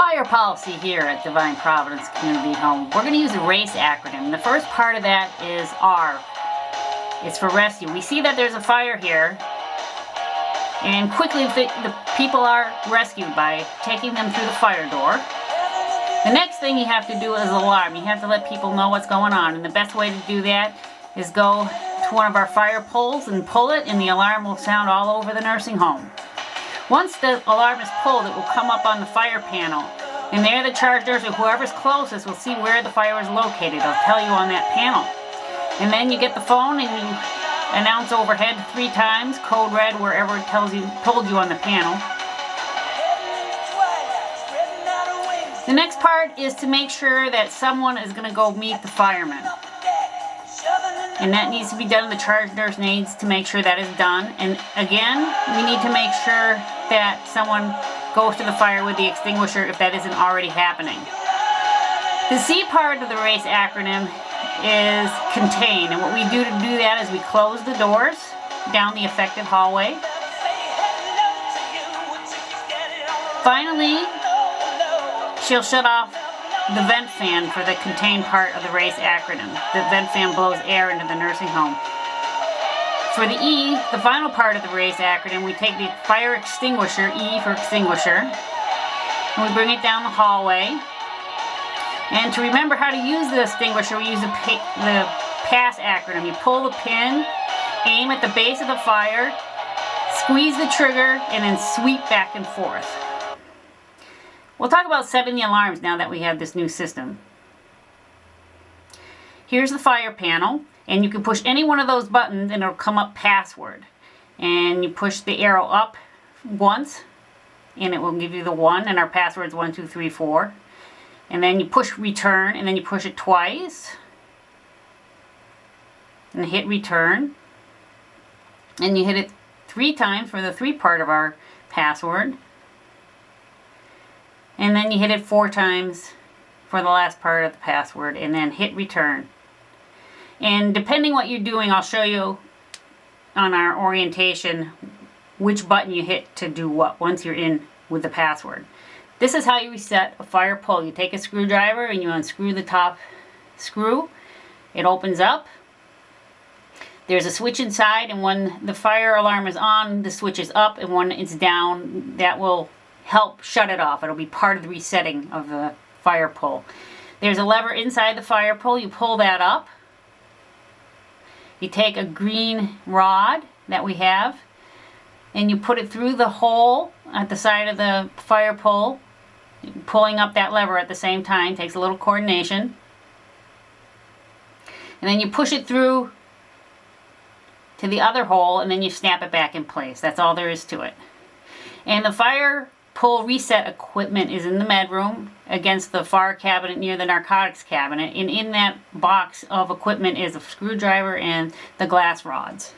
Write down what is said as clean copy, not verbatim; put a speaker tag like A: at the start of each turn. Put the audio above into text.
A: Fire policy here at Divine Providence Community Home. We're going to use a RACE acronym. The first part of that is R. It's for rescue. We see that there's a fire here, and quickly the people are rescued by taking them through the fire door. The next thing you have to do is alarm. You have to let people know what's going on, and the best way to do that is go to one of our fire poles and pull it, and the alarm will sound all over the nursing home. Once the alarm is pulled, it will come up on the fire panel, and there the charge nurse or whoever's closest will see where the fire is located. They'll tell you on that panel. And then you get the phone and you announce overhead 3 times, code red wherever it told you on the panel. The next part is to make sure that someone is going to go meet the firemen. And that needs to be done. The charge nurse needs to make sure that is done. And again, we need to make sure that someone goes to the fire with the extinguisher if that isn't already happening. The C part of the RACE acronym is contain. And what we do to do that is we close the doors down the affected hallway. Finally, she'll shut off the vent fan for the contain part of the RACE acronym. The vent fan blows air into the nursing home. For the E, the final part of the RACE acronym, we take the fire extinguisher, E for extinguisher, and we bring it down the hallway. And to remember how to use the extinguisher, we use the PASS acronym. You pull the pin, aim at the base of the fire, squeeze the trigger, and then sweep back and forth. We'll talk about setting the alarms now that we have this new system. Here's the fire panel, and you can push any one of those buttons and it'll come up password. And you push the arrow up once and it will give you the 1, and our password is 1234. And then you push return, and then you push it twice and hit return. And you hit it 3 times for the 3 part of our password. And then you hit it 4 times for the last part of the password, and then hit return. And depending what you're doing, I'll show you on our orientation which button you hit to do what once you're in with the password. This is how you reset a fire pole. You take a screwdriver and you unscrew the top screw. It opens up. There's a switch inside, and when the fire alarm is on, the switch is up, and when it's down, that will help shut it off. It'll be part of the resetting of the fire pole. There's a lever inside the fire pole. You pull that up. You take a green rod that we have and you put it through the hole at the side of the fire pole. Pulling up that lever at the same time takes a little coordination. And then you push it through to the other hole, and then you snap it back in place. That's all there is to it. And the fire pole reset equipment is in the med room against the far cabinet near the narcotics cabinet, and in that box of equipment is a screwdriver and the glass rods.